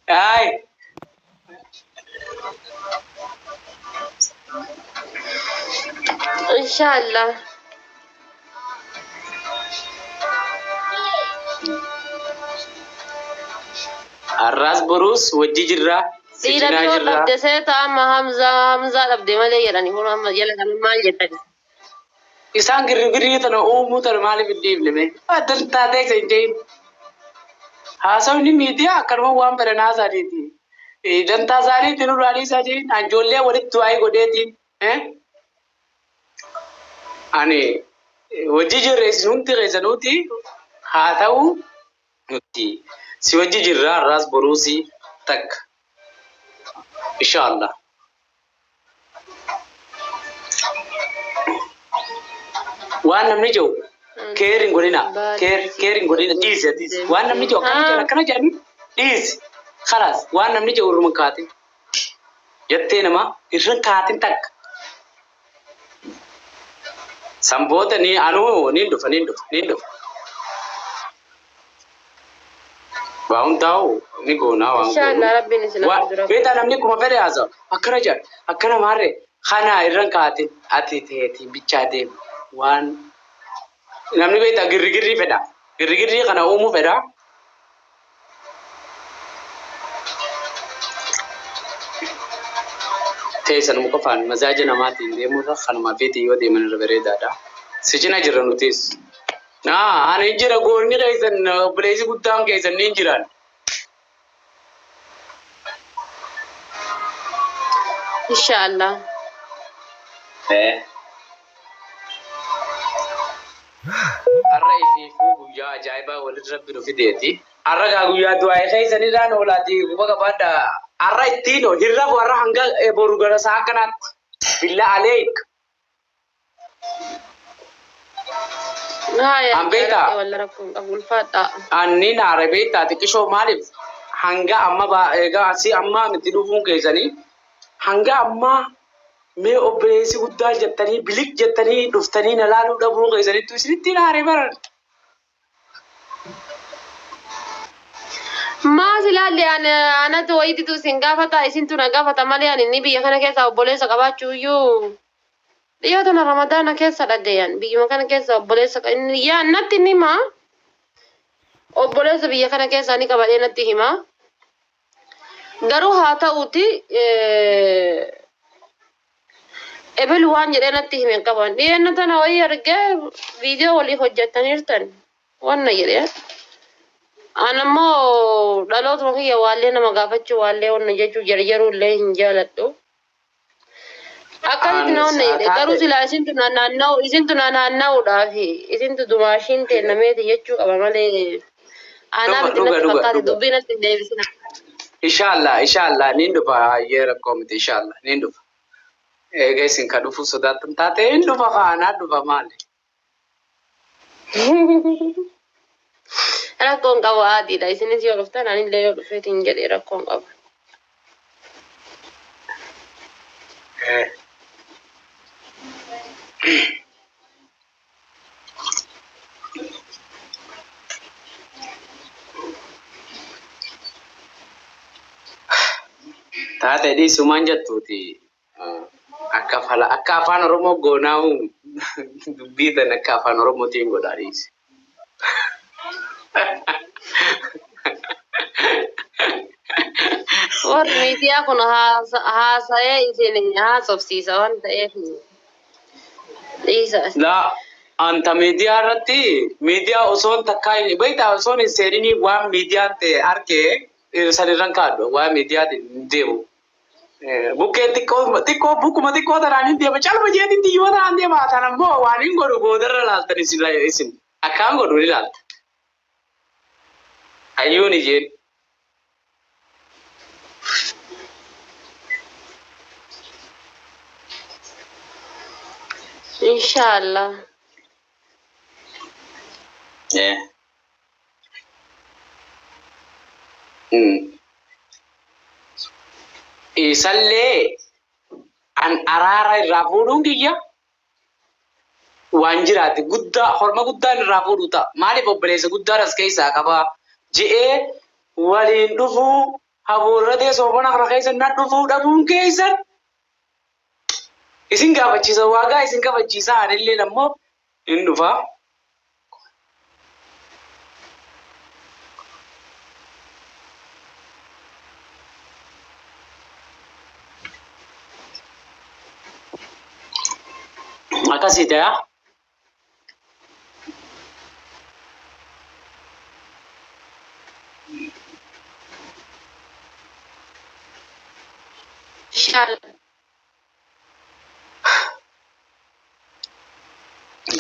هاي إن شاء الله. الراس بروس وجي جرا سيرة سجنا بيقول جرا لبدي سيتا أما همزة لبدي ما لي يعني هو هم يلا كان ما يتدي. إسان غري تنا أو تنا مالي بديب لمه أدن تادك سنجين هاسوني ميديا كرما وام برنا ساريتي إذن تازاري تنو رالي ساجين أنجولي ولد تواي قديتين أني وجي جرا سنونتي غيزنوتي هاتاو نوتي si wajji jirra ras borusi tak inshallah waan namni jiru keerin godina dhiisi waan namni jiru akkana jedhani dhiisi خلاص waan namni jiru urman kaatin jettee nama irran kaatin takka samboota ni anu ni dhufa Baun tahu ni gona wan. Inshallah Rabbi ni sila kudura. Beta namni kuma fere aza. Akana mare khana irran kaatin ati bichade wan namni beta girgirri feda. Girgirri kana umu feda. Teessan muka fan mazaja namati demu ra khanma feti yo de man rabere dada. Sijina jiranu tees. Nah, ani jira goni kaisan blezi gudang kaisan ninjiran. Inshallah. Arra ififu guyya ajaiba walid rabbi no fideti. Arra ga guyya du'a kaisan iran olati gubaga bada. Arra ittino hirra warra hanga boru gara sakanat. Billah alaik. Ambeta wala rakun qabul fata anni naare beta tikisho malif hanga amma ba ega asi amma mitidufun keesani hanga amma me obbeesi guddaa jettanii bilik jettanii dhuftanii na laaluu dhabuu keesanitti isinitti naare baran ما سلالي أنا تويتي تو سنغافة إسين تو نغافة مالي يعني نبي يخنا كيسا وبوليسا قباتشو يو يا تنا رمضان كيسا لديان بيجي مكان كيسا وبوليسا يا نتي نما وبوليسا بيجي خنا كيسا نيكا بعدين نتي هما غرو هاتا أوتي إبل وان جري نتي هما كمان دي نتنا ويا رجع فيديو ولي حجة نيرتن وانا يريا أنا ما دلوت مخي والله أنا ما قافتش والله ونجيتو جرجرو اللي هنجالتو أكاد تناو نيري كارو سلا إسنتو ناناو دافي إسنتو دماشين تنمي تيجو أبا مالي أنا بدنا فكاري دبينا تنديبسنا إن شاء الله نندو با يركم إن شاء الله نندو guys in kadu fu soda tantate ndu ba kana ndu ba mali rakkoon qaba adiidha isinis yoo dhuftan ani illee yoo dhufeetiin jedhee rakkoon qaba. taate di sumaan jettuuti akka afaan oromoo goonaa'u dubbii tan akka afaan oromootiin godhaanis. Warri miidiyaa kun haasa'ee isin haasofsiisa waan ta'eef dhiisa. Laa anta miidiyaa irratti miidiyaa osoon takkaa hin beektaa osoon hin seeninii waan miidiyaan ta'e arkee sanirran kaadhu waan miidiyaatiin deemu. Bukkeen xiqqoo bukkuma xiqqoo tanaan hin deema calma jeetiin xiyyoo tanaan deema tan ammoo waan hin godhu boodarra laaltan isin akkaan godhu ni laalta. Hayyuun ijeen. Inshallah. Yeah. Isallee an araara irraa fuudhuun kiyya waan jiraate guddaa horma guddaan irraa fuudhu ta'a. Maaliif obboleessa guddaan as keessaa qaba je'ee ولين دفو هبو ردي صوبنا خرخيسا ندفو دفون كيسا إسين قابتشيسا واقع إسين قابتشيسا عن اللي لمو إندفا Akasita ya. Shal.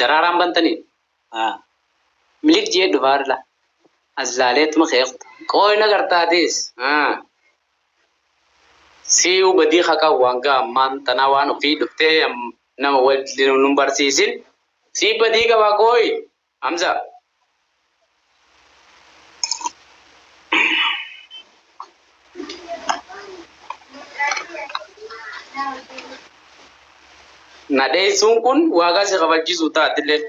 Daraaran bantanii. Milik jee dhufaarla. Azzaaleetuma keeqta. Qooyna gartaatis. Siu badii haqa waan gaammaan tanaa waan ofii dhuftee nama waliin nu barsiisin. Si badii qabaa qooyi. Hamza. Nadheessuun kun waaqa si kabachiisu taatellee.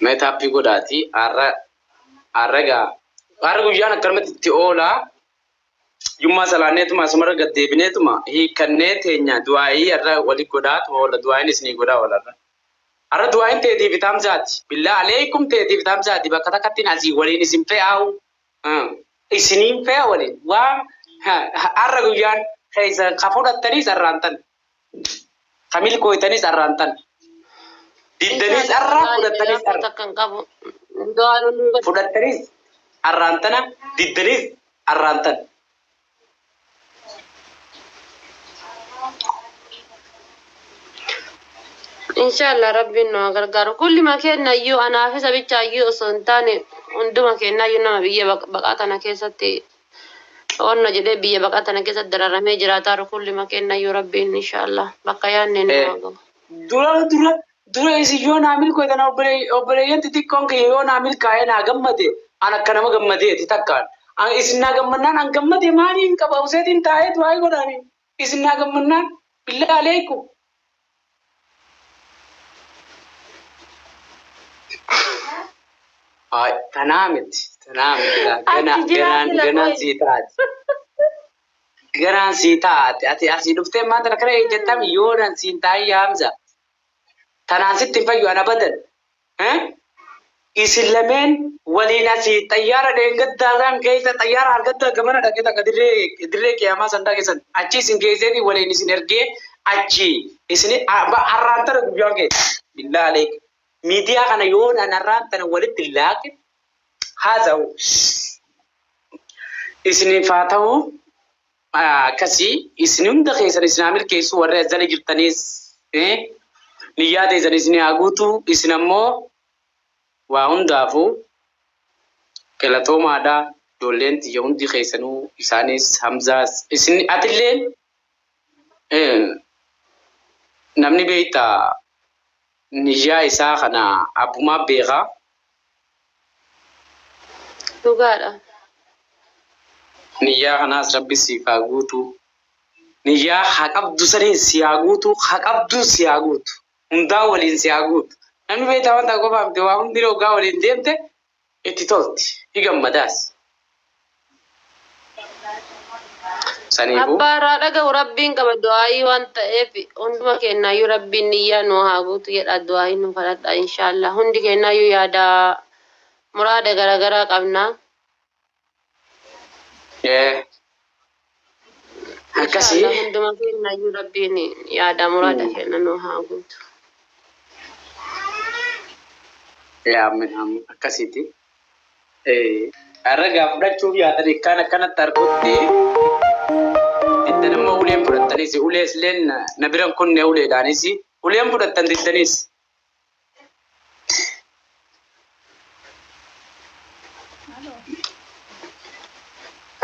Meetaappii godhaati har'a guyyaan akkanumatti itti oolaa jummaa salaaneetuma asumarra gaddeebineetuma hiikkannee teenya du'aayii har'a wali godhaatu oola du'aayin isinii godhaa oolarra. Har'a du'aayin teetiif tamsaati billaa aleekum teetiif tamsaati bakka takkattiin asii waliin isin fe'aawu isiniin fe'a waliin waan har'a guyyaan keessa ka fudhattaniis har'aantan ka milkooytanis har'aantan. Diddanis arra fudhattanis arra. Takkan qabu. Fudhattanis arraantana diddanis arraantan. Inshallah Rabbiin nu gargaaru. Kulli makeennayyuu anaafis abichaayyuu osoo hin taane hunduma keennayyuu nama biyya baqaa tana keessatti onna jedhee biyya baqaa tana keessatti dararamee jiraataa kulli makeennayyuu Rabbiin inshallah bakka yaadne nu gahu. Dura isin yoo naa milkootan obboleeyyan xixiqqoon kee yoo naa milkaa'ee naa gammade an akka nama gammadeeti takkaan. Isin naa gammannaan an gammade maaliin qaba useetiin taa'ee waa'ee godhaani. Isin naa gammannaan billaa aleekum. Tanaa miti ganaan sii taati. Ganaan sii taati ati asii dhuftee maanta kana ejjettami yoodaan siin taa'ee Hamza. Tanaan sitti fayyu ana badan. Isin lameen waliin asii xayyaara dheengaddaadhaan keessa xayyaara argattaa gamana dhaqee takka dirree qiyaamaa sandaa keessan achi isin keesseeti waliin isin ergee achi isin arraantana guyyaan keessa billaalee miidiyaa kana yoo naan arraantana walitti laaqe haasa'u isiniif haa ta'u akkasii isin hunda keessan isin haa milkeessu warra jala jirtanis niyyaa teessan isin haa guutu isin ammoo waa hundaafuu galatoomaadhaa ijoolleen xiyya hundi keessanuu isaanis Hamzaas isin atilleen namni beektaa niyyaa isaa kana abbumaa beekaa. Dhugaadha. Niyyaa kanaas rabbi siif haa guutu. Niyyaa haa qabdu sanii si haa guutu haa qabdu si haa guutu. Hundaa waliin si haa guutu. Namni beektaa wanta qofaamte waa hundi hoggaa waliin deemte itti tolti. Ni gammadaas. Abbaaraa dhaga'u rabbiin qaba du'aayii waan ta'eef hunduma kennaayyuu rabbiin niyyaa nu haa guutu jedha du'aayii nu fudhadha inshallah. Hundi kennaayyuu yaada muraada garaagaraa qabna. Akkasii. Hunduma kennaayyuu rabbiin yaada muraada kenna nu haa guutu. Akkasiiti. Har'a gaafa fudhachuuf yaadan kan akkanatti argutti diddan amma uleen fudhattanis ulees illeen na biran kunne uleedhaanis uleen fudhattan diddanis.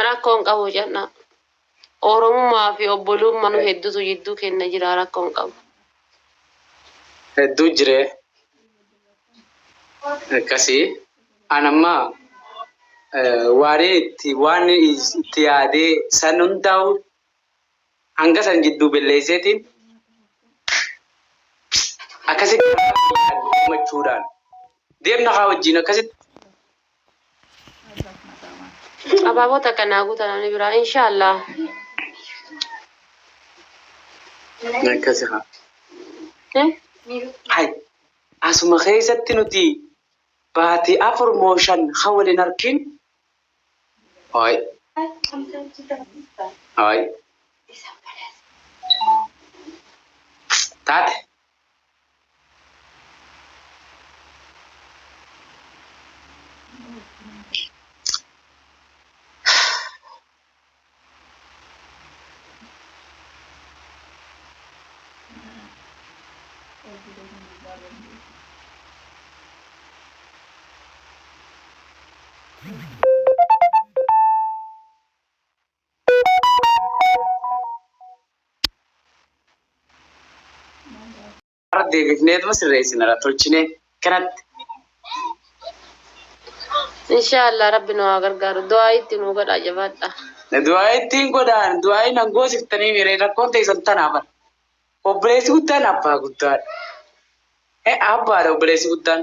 Rakkoon qabu jenna. Oromummaa fi obbolummaa hedduutu jidduu kenna jira rakkoon qabu. Hedduu jiree. Akkasii anammaa waan itti yaadee san hundaa'u hanga san jidduu belleesseetiin Akkasi machuudhaan deemna haa wajjin akkasitti. Abaabota kanaa guutan namni biraa inshaallah. Akkasi haa. Hai asuma keessatti nuti baatii 4 moo 5 haa waliin argin. Hai. Hai. Taate. Deebifneet masirreessinara tolchine kanatti. Inshaallah rabbi nu haa gargaaru. Du'aa itti nu godhaa jabaadha. Du'aa ittiin godhaan du'aa nan goosiftanii miiree rakkoon teessan tanaafan. Obboleessi guddaan abbaa guddaadha. Abbaadha obboleessi guddaan.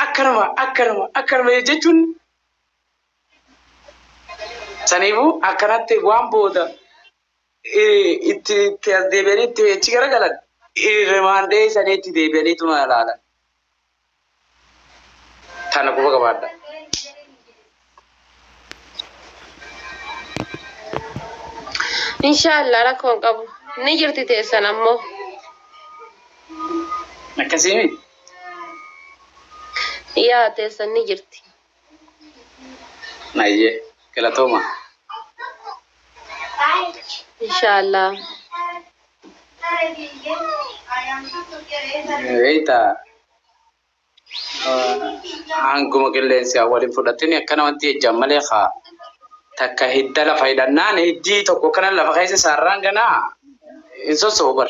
Akkanuma jechuun saniifuu akkanatti waan booda itti as deebi'anii itti achi garagalan. Irmaandee saniitti deebi'aniituma ilaalan. Kana quba qabaadha. Inshaallah rakkoon qabu. Ni jirti teessan ammoo. Akkasiimi. Yaa teessan ni jirti. Nayyee galatooma. Inshaallah. Eita. Hanguma qilleensi waliin fudhatini akkana wanti ejjan malee haa takka hidda lafa hidhannaan hiddii tokko kana lafa keessa saarraan ganaa hin sossoobar.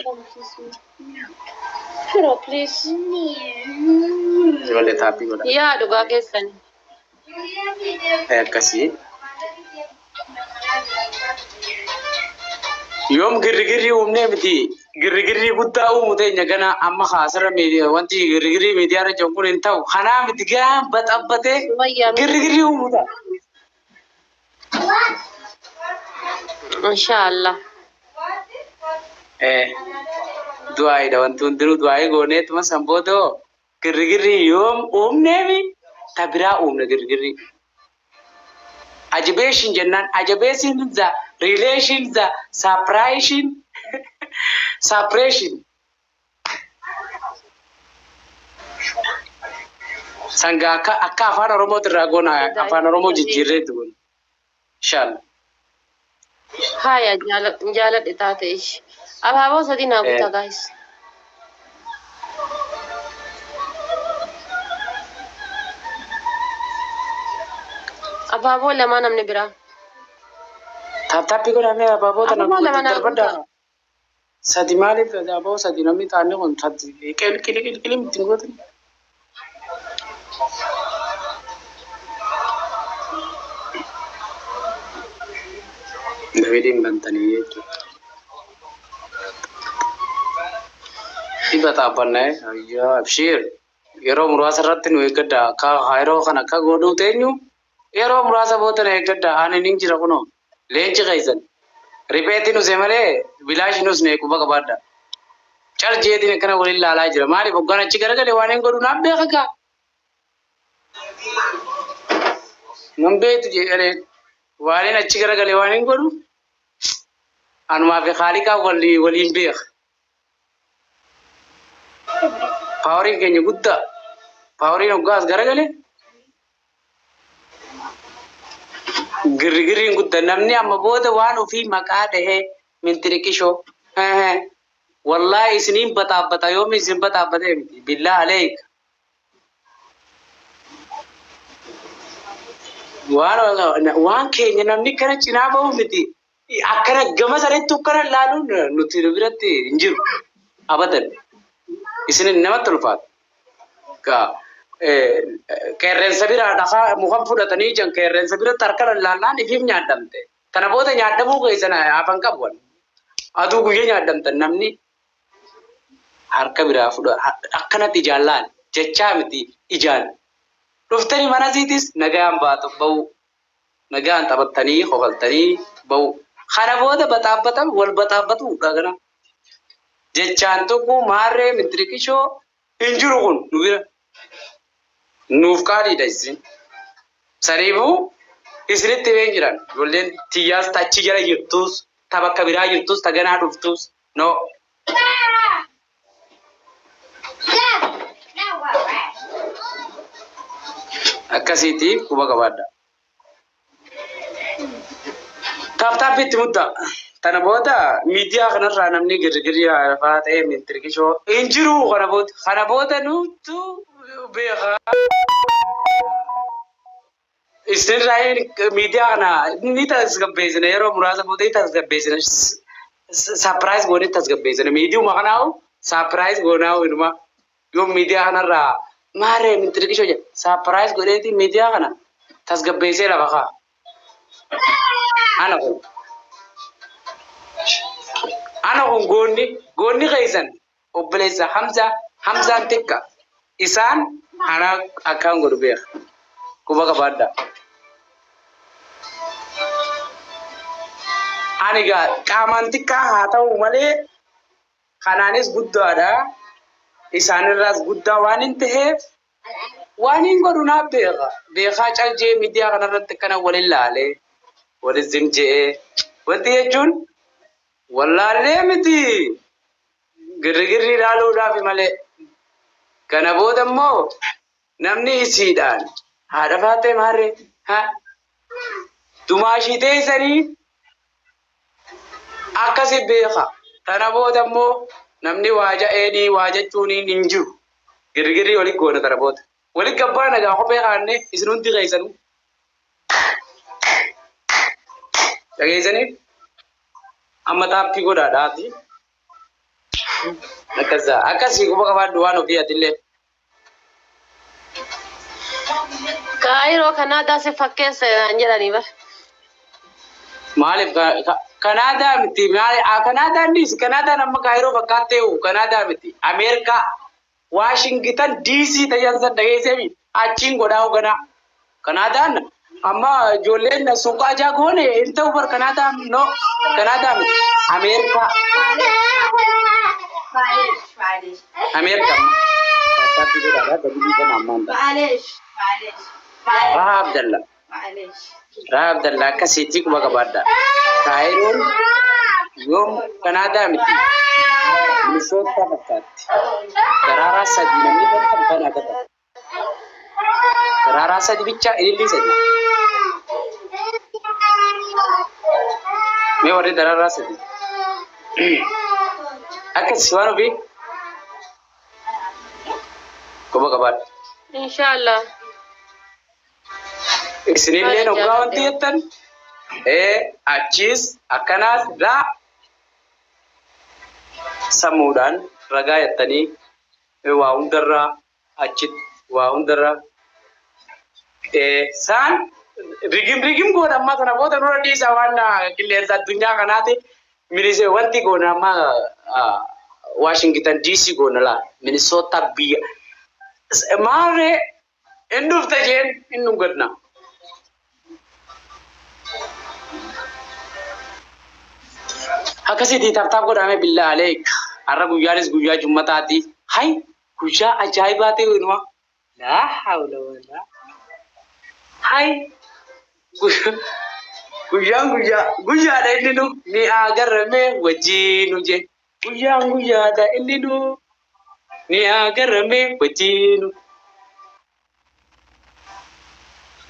Hero please. Ijoollee taappii godha. Yaa dhugaa keessan. Akkasii. Yoom girrigirri uumnee miti girrigirri guddaa uumu teenya gana amma haasara wanti girrigirri miidiyaarra jiru kun hin ta'u kanaa miti gaan baxabbatee girrigirri uumuudha. Inshaallah. Du'aayidha wanti hundinuu du'aayii gooneetuma sanbootoo girrigirri yoom uumneemi tabiraa uumna girrigirri. Ajibation jennaan ajibation the relation the separation sanga akka afaan oromoo irraa goona afaan oromoo jijjiirreetu kun inshallah. Haya jaaladhe taate ishi. Abaaboo sadii naa guutaa guys. Abaaboo lama namni biraa. Taappi godhamee abaaboo tana darbadda. Sadi maaliif abaaboo sadi namni taa'anii kun qilqili ittiin gootan. Dawidiin bantanii jechuudha. Dhiba xaabbannee ayyaa abshiir yeroo muraasa irratti nu eeggadda akka yeroo kana akka godhuu teenyu yeroo muraasa bootan eeggadda ani nin jira kunoo leenci keessan ripeetti nuse malee bilaashi nus ne quba qabaadda. Carjeetiin akkana waliin laalaa jira maaliif hoggaan achi garagalee waan hin godhu naaf beeka gaa. Nan beektu jedhee waan achi garagalee waan hin godhu anumaa fi haaliqaa waliin beeka. Paawuriin keenya guddaa paawuriin hoggaas garagalee girrigirriin guddaa namni amma booda waan ofii maqaa dhahee mintiriqishoo wallaahi isiniin baxaabbata yoom isin baxaabbatee miti billaa aleek waan keenya namni kana cinaa bahu miti akkana gama sareetti akkana laaluun nuti biratti hin jiru abadan isinin namatti ulfaatu. Qeerransa bira dhagaa mukan fudhatanii jiran qeerransa bira tarkala laallaan ifiif nyaadamte. Kana booda nyaadamuu keessan afaan qabuun aduu guyyee nyaadamtan namni harka biraa fudha akkanatti ijaallaan jechaa miti ijaan dhuftanii mana siitis nagaan baatu ba'u nagaan taphattanii hofaltanii ba'u kana booda baxaabbatan wal baxaabbatu dhagana jechaan tokko maarree mitirikishoo hin jiru kun nu bira nuuf qaaliidha isin sariifuu isinitti been jiran ijoolleen tiyyaas tachi jala jirtus ta bakka biraa jirtus ta ganaa dhuftus no akkasiitiif quba qabaadha. Taaptaappiitti mutta tana booda miidiyaa kanarraa namni girgirri hafaa ta'e mintirkishoo hin jiru kana booda nutu beekaa. Isinirraa miidiyaa kana ni tasgabbeessina yeroo muraasa booda ni tasgabbeessina. Saapiraayiz goonee tasgabbeessina miidiyuma kanaahu saapiraayiz goonaahu inuma yoo miidiyaa kanarraa maaree mintirkishoo jedha saapiraayiz godheeti miidiyaa kana tasgabbeessee lafa kaa. Ana kun goonni keessan obboleessa Hamzaan xiqqa isaan ana akkaan godhu beeka quba qabaadha. Ani gaa qaamaan xiqqaa haa ta'u malee kanaanis guddaadha isaanirraas guddaa waan hin ta'eef waan hin godhu naaf beekaa calqee miidiyaa kanarratti kana walin laalee walis zimje'ee wanti jechuun wallaallee miti girgirri ilaaluudhaaf malee kana booda immoo namni isiidhaan haadha faatee maarree dumaashii teessanii akkasi beeka kana booda immoo namni waa ja'eenii waa jechuun hin jiru girgirri walitti goona kana booda walitti gabbaa nagaa kophee kaannee isin hundi keessanuu dhageessanii amma taappii godhaadhaati akkasii quba qabaadhu waan ofii atillee. Kaayiroo Kanaadaa si fakkeessa jedhanii bara. Maaliif Kanaadaa miti Kanaadaan dhiisi Kanaadaan amma Kaayiroo fakkaattee Kanaadaa miti Ameerikaa Waashingitan DC ta'an san dhageessee achiin godhaa hoogganaa Kanaadaan amma ijoolleen suuqaa ajaa goone hin ta'u bar Kanaadaan no Kanaadaan Ameerikaa Ameerikaa taappii godhaadhaa gadi kan ammaan Raab Dalla akkasiitti quba qabaadha. Kaayiroon yoom Kanaadaa miti Minisoota fakkaatti. Daraaraa sadii namni bakka banaa qaba. Daraaraa sadii bicha ilillii sadii. Mee warri daraaraa sadii. Akkasii waan ofii quba qabaadha. Inshallah. Isinillee noggaa wanti jettan achiis akkanaas raa sammuudhaan ragaa jettanii waa hundarraa achitti waa hundarraa isaan rigim goona ammaa kana booda nurra dhiisaa waan qilleensa addunyaa kanaati minisee wanti goona ammaa Waashingitan DC goona laa Minisoota biyya maarree hin dhufte jeen hin dhungadna. Akkasitti taphtaaf godhame billaa aleek har'a guyyaanis guyyaa jummataati hay guyyaa ajaa'ibaa ta'e inuma laa hawla wala hay guyyaadha inni nu ni agarrame wajjinu je guyyaadha inni nu ni agarrame wajjinu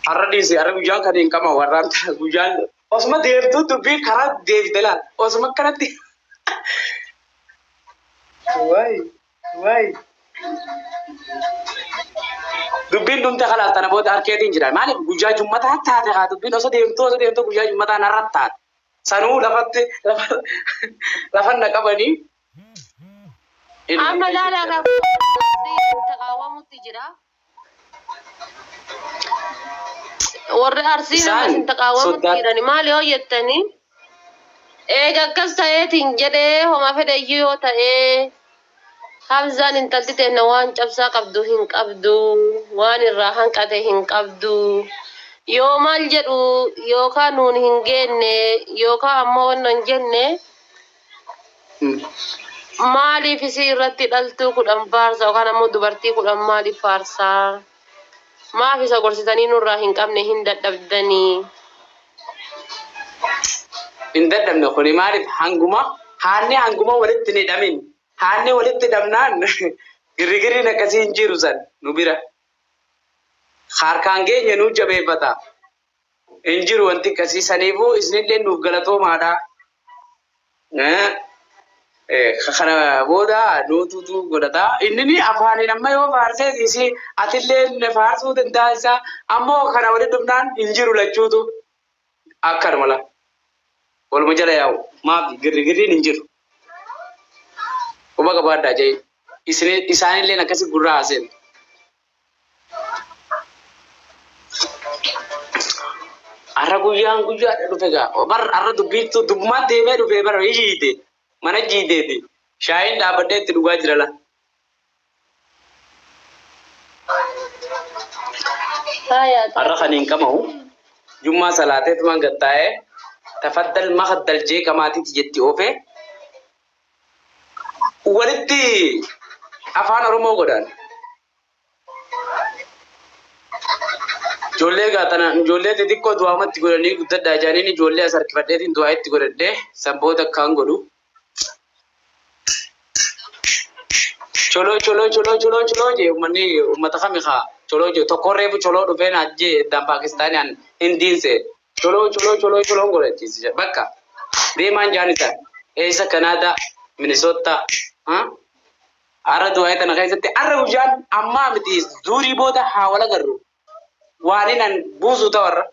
har'a dhiisi har'a guyyaan kan hin qaba warraan guyyaan osuma deemtuu dubbii karaa deebite laal osuma kanatti waay dubbiin dhumte kalaas tana booda harkeetiin jira maaliif guyyaa jummataa taate haa dubbiin osoo deemtuu guyyaa jummataa narratti taate sanuu lafan na qabanii. Amma laalaa taqaawamutti jira. Warri arsii nama sin taqaawamutti jirani maali yoo jettanii eega akkas ta'eetiin jedhee homa fedhayyuu yoo ta'ee Hamzaan intalti teenya waan cabsaa qabdu hin qabdu, waan irraa hanqate hin qabdu. Yoo maal jedhu yookaan nuun hin geenne yookaan ammoo wanna hin jenne maaliif isii irratti dhaltuu kudhan faarsa yookaan ammoo dubartii kudhan maaliif faarsaa? Maaf isa gorsitanii nurraa hin qabne hin dadhabdanii? Hin dadhabne kuni maaliif hanguma walitti ni dhamin. Haanni walitti dhabnaan girigiriin akkasii hin jiru san nu bira. Harkaan keenya nu jabeeffata. Hin jiru wanti akkasii saniifuu isinillee nuuf galatoomaadha. Kana booda nuututu godhata. Inni afaaniin amma yoo faarsee isii atillee faarsuu danda'a ammoo kana walitti dhufnaan hin jiru lachuutu akkanumala. Waluma jala yaa'u maaf girigiriin hin jiru. Oba gabaadhaa jee isaanillee akkasi gurraa haaseen. Arra guyyaan guyyaadha dhufe gaa. Arra dubbumaan deemee dhufe bara jiite. Mana jiiteeti. Shaayiin dhaabbadhee itti dhugaa jira la. Arra kan hin qamahu. Jummaa salaateetumaan gattaa'ee. Tafaddal makaddal jee qamaatiiti jetti oofee. Walitti afaan Oromoo godhan. Ijoollee gaatana ijoollee xixiqqoo du'aamatti godhanii guddadhaa jaaniin ijoollee as harkifadheetiin du'aa itti godhadhee sabboota akkaan godhu. Choloo jee uummanni uummata kami haa choloo jee tokko reefu choloo dhufeen ajjee iddaan Paakistaaniyaan hindiinse choloo godhachiise bakka deemaan jaanisa eessa Kanaadaa Minisoota. Arra du'aa tana keessatti arra guyyaan ammaa miti durii booda haa wal agarru. Waan inni buusu ta'arra.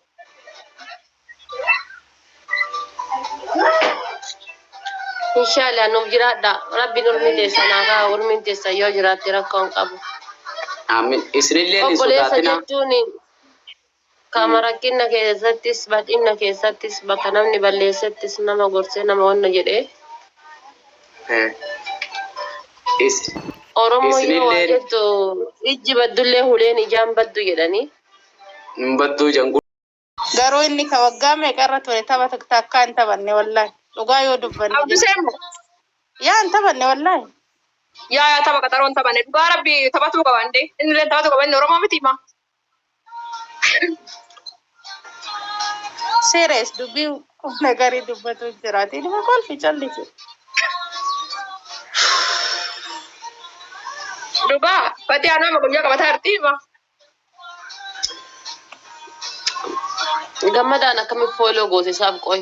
Inshallah nuuf jiraadha. Rabbiin ulmi teessa naafaa ulmi teessa yoo jiraatte rakkoon qabu. Amiin. Isinillee ni Obboleessa sodaatina. jechuun kama rakkina keessattis badhinna keessattis bakka namni balleessettis nama gorsee nama wanna jedhee. Oromoo yoo waa jettu ijji baddullee huleen ijaan baddu jedhanii. Badduu jangu. Garuu inni ka waggaa meeqarra ture tapha takka hin taphanne wallahi. Dhugaa yoo dubbanne. Abduseemu. Yaa hin taphanne wallahi. Yaa tapha qaxaroon taphanne. Dhugaa rabbi taphatu qabande. Inni illee taphatu qabanne Oromoo miti ma. Serious dubbii nagarii dubbatu jiraati. Dhuma kolfi callisi. Dhugaa fati anu nama guyyaa qabataa jirti ma. Gammadaan akkamiin fooloo goose isaaf qoy.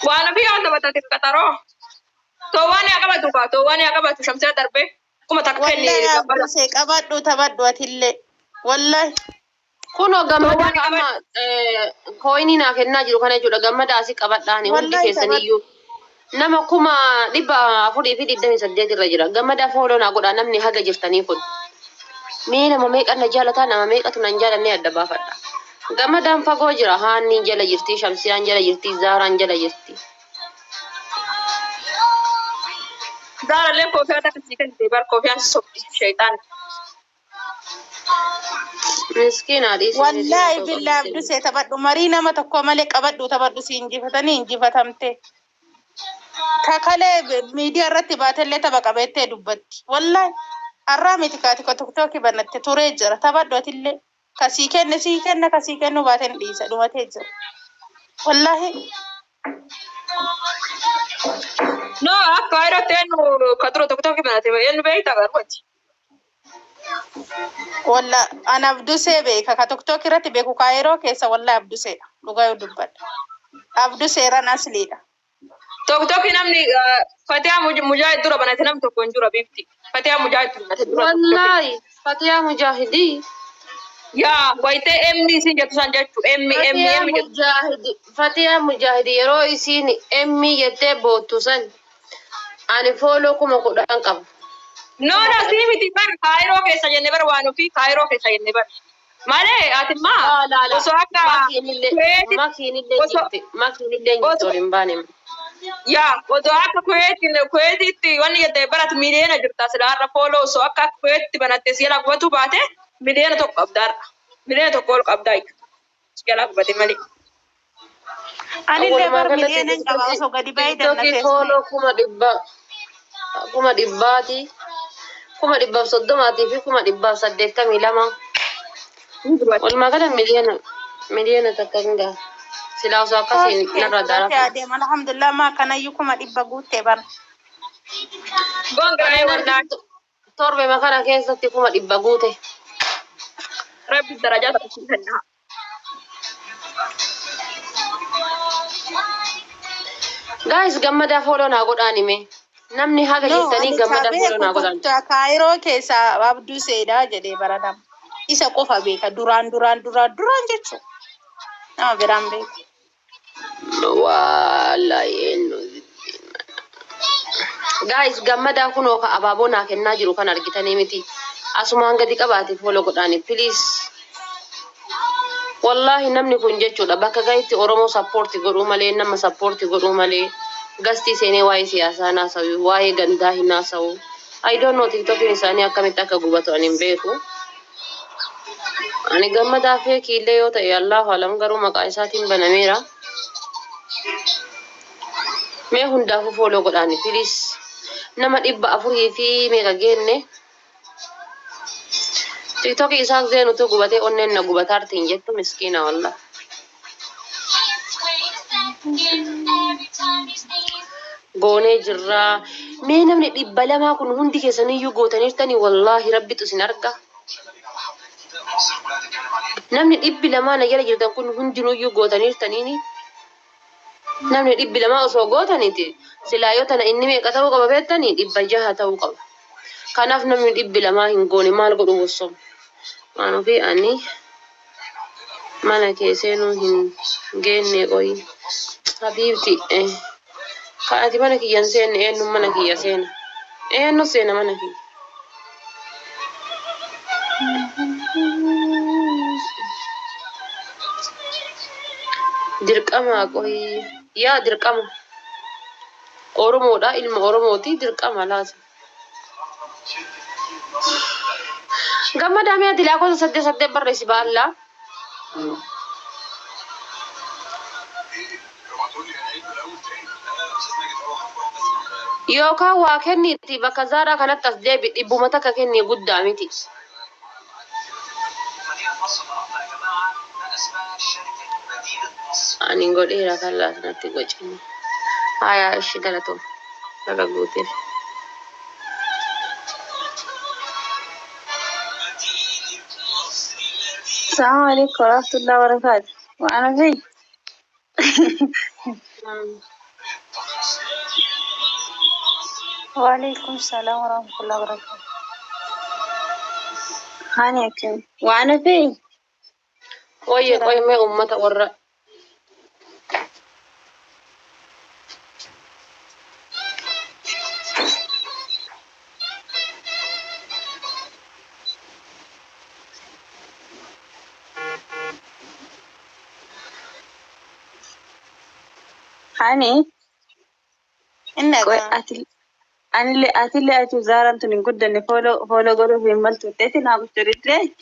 Waan ofii yoo taphatati qaxaroo. Toowwan yaa qabatu kaa toowwan yaa qabatu shamsee darbee. Kuma takka kenni Wallahi abdusee qabadhu taphadhu atillee. Wallahi. Kunoo gammadaan amma kooyinii naa kennaa jiru kana jechuudha. Gammadaa asii qabadhaani hundi keessaniyyuu. Nama 428 irra jira. Gammadaa fooloo naa godhaa namni haga jirtanii kun. Mee nama meeqan na jaalataa nama meeqatu nan jaalannee adda baafadha. Gammadaan fagoo jira. Haanni jala jirti, Shamsiyaan jala jirti, Zaaraan jala jirti. Zaara illee koofiyyaa takka sii kennite bar koofiyaan sobdi sheetaan. Miskiina dhiisii. Wallahi billahi abdusee taphadhu marii nama tokko malee qabadhu taphadhu si injifatanii injifatamte. Kakalee miidiyaa irratti baatellee tapha qabeettee dubbatti. Wallahi har'aa miti kaati ko tokkotti banatte turee jira taphadhu atillee. Kasii kenna kasii kennu baateen dhiisa dhumatee jira. Wallahi. No akka ayiratti eenyu kaduro tokkotti banate eenyu beektaa garbachi. Walla ana abdusee beeka ka tokkotti irratti beeku kaayiroo keessa wallahi abduseedha. Dhugaa yoo dubbadha. Abduseeran asliidha. Tokkotti namni Fatihaa Mujaahid dura banate namni tokko hin jiru bifti. Fatihaa Mujaahid banate dura. Wallahi Fatihaa Mujaahidii. Yaa wayitee emmi isin jettu san jechu emmi jettu. Fatihaa Mujaahidii yeroo isiin emmi jettee boottu san ani fooloo 10,000 qaba. No si miti bar kaayiroo keessa jenne bar waan ofii kaayiroo keessa jenne bar. Malee atimma osoo akka makiinillee jirti hin baane. yaa odoo akka kuweetitti wanni jedhee barat miliyoona jirta silaarra fooloo osoo akka kuweetti banatte si jalaa qubatu baate miliyoona tokko qabdaarra miliyoona tokko ol qabdaa si jalaa qubate malee. Anillee bar miliyoonaan qaba osoo gadi ba'ee dannatees. Fooloo kuma dhibbaati. 130 fi 182. Walumaa gala miliyoona takka hin gahu. Silaa osoo akkasiin narra darafa. Alhamdulillah maa kanayyuu 100 guuttee bara. Gongaree wallaahi. Torbe makana keessatti 100 guute. Rabbi darajaa tokko si kennaa. Guys, gammadaa fooloo naa godhaan hime. Namni haga jettanii gammadaa fooloo naa godhaan. Kaayiroo keessa Abduu Seedaa jedhee baradama. Isa qofa beeka duraan jechuun. Nama biraan beeku. Guys, gammadaa kunoo ka abaaboo naa kennaa jiru kan argitanii miti. Asumaan gadi qabaate fooloo godhaani please. Wallahi namni kun jechuudha bakka ga'itti Oromoo sappoorti godhuu malee nama sappoorti godhuu malee gastii seenee waa'ee siyaasaa naasawu waa'ee gandaa hin naasawu. I don't know TikTokin isaanii akkamitti akka gubatu ani hin beeku. Ani gammadaa feekiillee yoo ta'e Allahu alam garuu maqaa isaatiin banameera. Mee hundaafuu fooloo godhaani please. Nama 400 fi meeqa geenne. TikTok isaa zeenu tu gubatee onneen na gubatartiin jettu miskiina wallah. Goonee jirraa. Mee namni 200 kun hundi keessaniyyuu gootaniirtanii wallahi rabbitu isin arga. Namni 200 na jala jirtan kun hundinuyyuu gootaniirtaniini. Namni 200 osoo gootaniiti silaa yoo tana inni meeqa ta'uu qaba beektanii 600 ta'uu qaba. Kanaaf namni 200 hin goone maal godhu wossoo. Maanuu fi ani mana keesseenuu hin geenne qoyi. Habiibti kaati mana kiyyan seenne eenyu mana kiyya seena. Eenyu seena mana kiyya. Dirqama qoyi. Yaa dirqama. Oromoodha ilma Oromooti dirqama laata. Gammadaa mi'a dilaa gosa 8 barreessi baallaa. Yookaan waa kenniitti bakka zaaraa kanatti as deebi dhibbuma takka kennii guddaa miti. Ani godheera kan laatinatti gocini. Hayaa ishi galatoom. Laga guuteef. السلام عليكم ورحمة الله وبركاته. وأنا في وعليكم السلام ورحمة الله وبركاته. هاني أكيد وأنا في Oye, me ummata warra. هاني إنك أتلي أتو زارن تنين قدني فولو قولوا في ملتو تيتي نابو تريد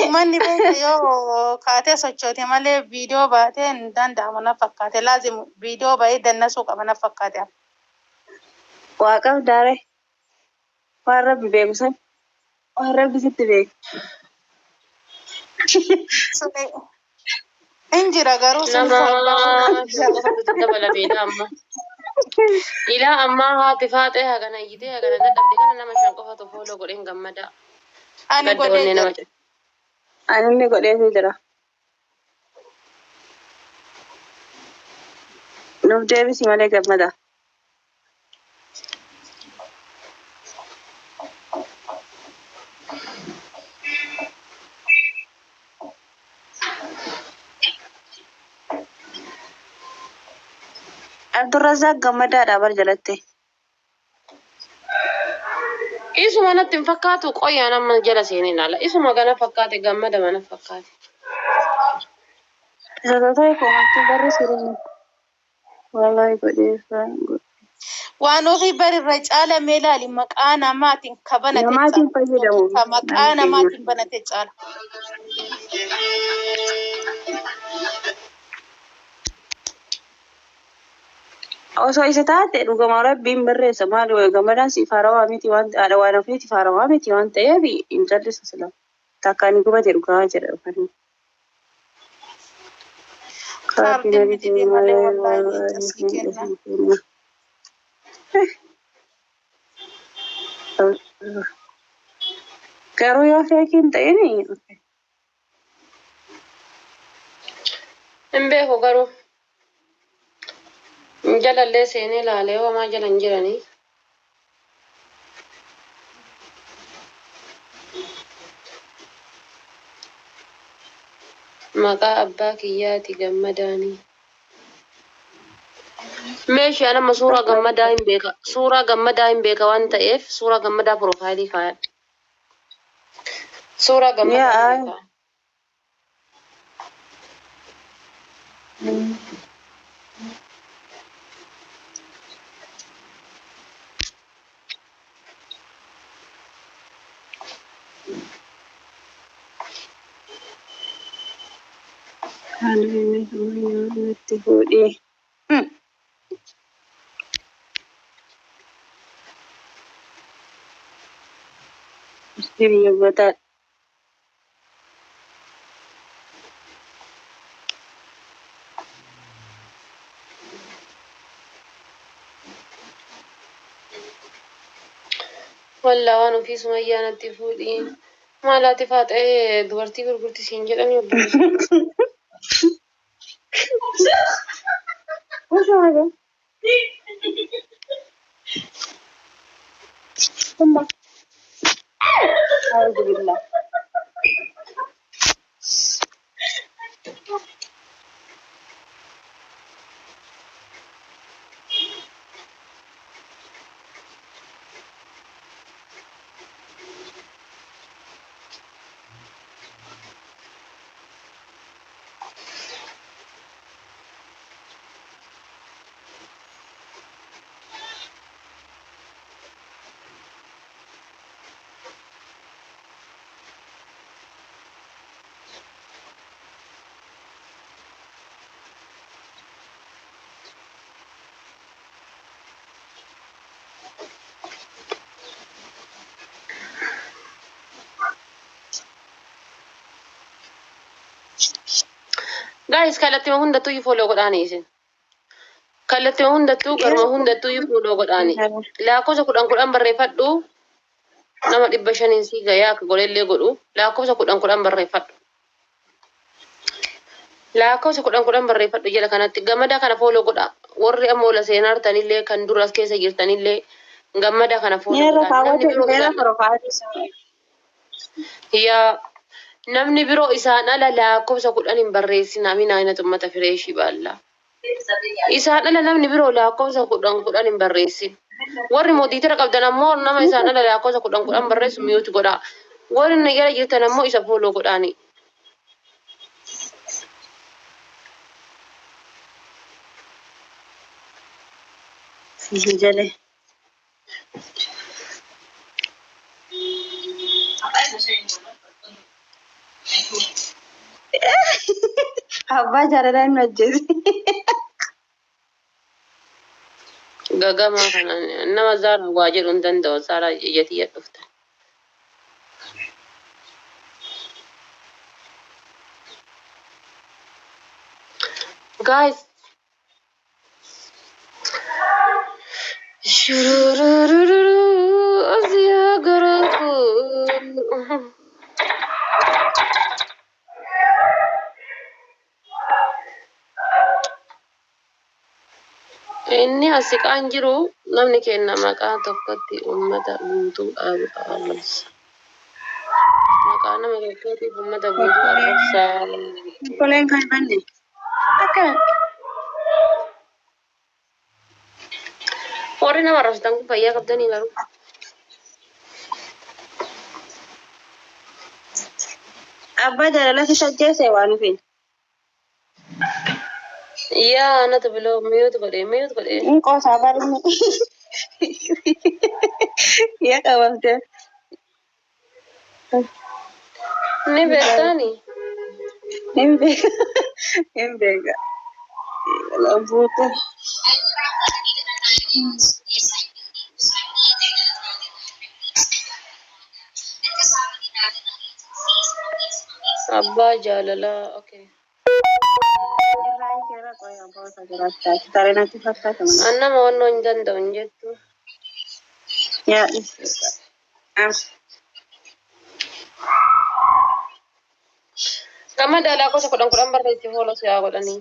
uummanni beeka yoo kaatee sochootee malee viidiyoo baatee hin danda'amu na fakkaate laazim viidiyoo bahee dannasuu qaba na fakkaate. waaqaf daare waan rabbi beeku san waan rabbi sitti beeku injira garuu sun dabala beela amma. Ilaa ammaa haati faatee hagana iyyitee hagana dadhabde kana nama 5 qofatu fooloo godheen gammadaa. ani godhee jira. Ani godheetii jira. Nuuf deebisi malee gammada. Abdurrazaaq gammadaadha bar jalatte. Isuma natti hin fakkaatu qoyyaa nama jala seeneen ala. Isuma gana fakkaate gammada mana fakkaate. Sadarkaa koomatti barreessuu wallahi godhee waan ofii barirra caala mee ilaali maqaa namaatiin kabanate namaatiin caala fayyadamuun ka maqaa namni keenya. namaatiin banate caala. Osoo isa taate dhugama rabbiin barreessa maali wayi gammadaan siif haarawaa miti waan haadha waan ofiitiif haarawaa miti waan ta'eef hin callisu sila takka ani gubate dhugaa jedha dhufanii. Kaardiin bitite malee wallaahi asii kenna. Garuu yoo feekiin ta'in Hin beeku garuu. Jalallee seenee ilaalee homaa jala hin jiranii. Maqaa abbaa kiyyaati gammadaanii. Meeshaa nama suuraa gammadaa hin beeka. Suuraa gammadaa hin beeka waan ta'eef suuraa gammadaa piroofaayilii kaayadha. Suuraa gammadaa hin beeka. kan ini itti fuudhee. Hiriyoota Walaa waan ofii Sumayyaa natti fuudhii. Maalaati faaxee dubartii gurgurti siin jedhanii obboleessa. Masaallah. Kumba. Alhamdulillah. Guys, kallattii hundattuu follow godhaanii isin. Kallattii hundattuu garuma hundattuu follow godhaanii. Lakkoofsa kudhan barreeffadhu. Nama 500 si gayaa akka godhellee godhu. Lakkoofsa kudhan barreeffadhu. Lakkoofsa kudhan barreeffadhu jala kanatti gammadaa kana follow godha. Warri ammoo la seenartanillee kan duras keessa jirtanillee gammadaa kana follow godha. Namni biroo isaan ala lakkoofsa kudhan hin barreessin amina ina tummata fireeshii baalla. Isaan ala namni biroo lakkoofsa kudhan hin barreessin. Warri mootitira qabdan ammoo nama isaan ala lakkoofsa kudhan barreessu miyuuti godha. Warri na jala jirtan ammoo isa follow godhaani. Jale. Abbaa jaaladhaan nu ajjeese. Gagamaa kana nama zaara waa jedhu hin danda'u zaara ijatti dhufta. Guys. Shururururu Asia garaku. Inni asiqaan jiru namni kenna maqaa tokkotti uummata guutuu arrabsa. Maqaa nama tokkotti uummata guutuu arrabsa. Koleen kan banne. Akka. Warri nama arrabsatan kun fayyaa qabdanii garuu. Abbaa jaalala si ajjeese waan dhufeen. يا أنا تبلو ميوت قولي ميوت قولي. إن قوس عبارني يا كوالته نبتاني. إن بيجا إن بيجا الأبوته أبا جاللا أوكي. الرأي كذا كوي أبوه سجلت ترى ناتي فتاة كمان أنا ما ونو إنجان دونجتو. يا أم Kama dala ko sa kudang-kudang barkay si Holo siya ako lani.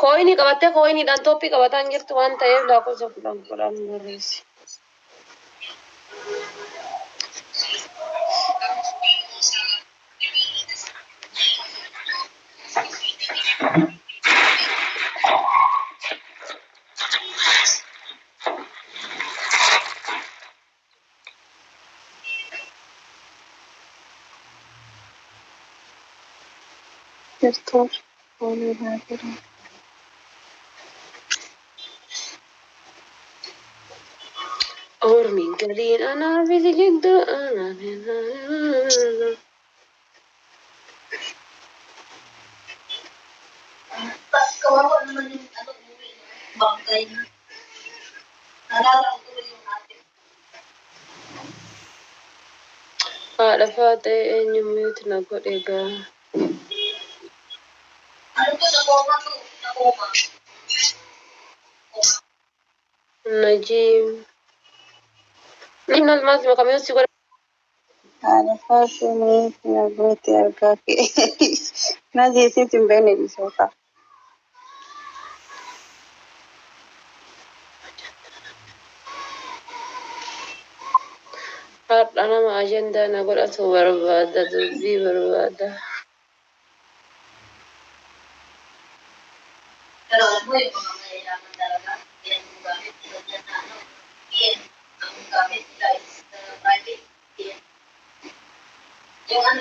Koini kabate koini dan topi kabatan jirtu wan tayo la ko sa kudang-kudang barkay. دكتور قولي هكذا Or min kalin ana bisigid ana. Kawawa naman yung ano, bangkay na. Nalala ko tuloy yung ate. Ada fate enyu mute na ko dega. Ano to, nakoma to. Nakoma. Najim. Nino mas kami siguro على فاطمة يا بنتي أرجاكي نادي ستي بين الشوكة ana ma agenda na ko ato barbada dubbi barbada. Pero alam mo yung mga mayayaman talaga, yan yung gamit nila dyan na ano, yan, ang gamit nila is private, yan. Yung ano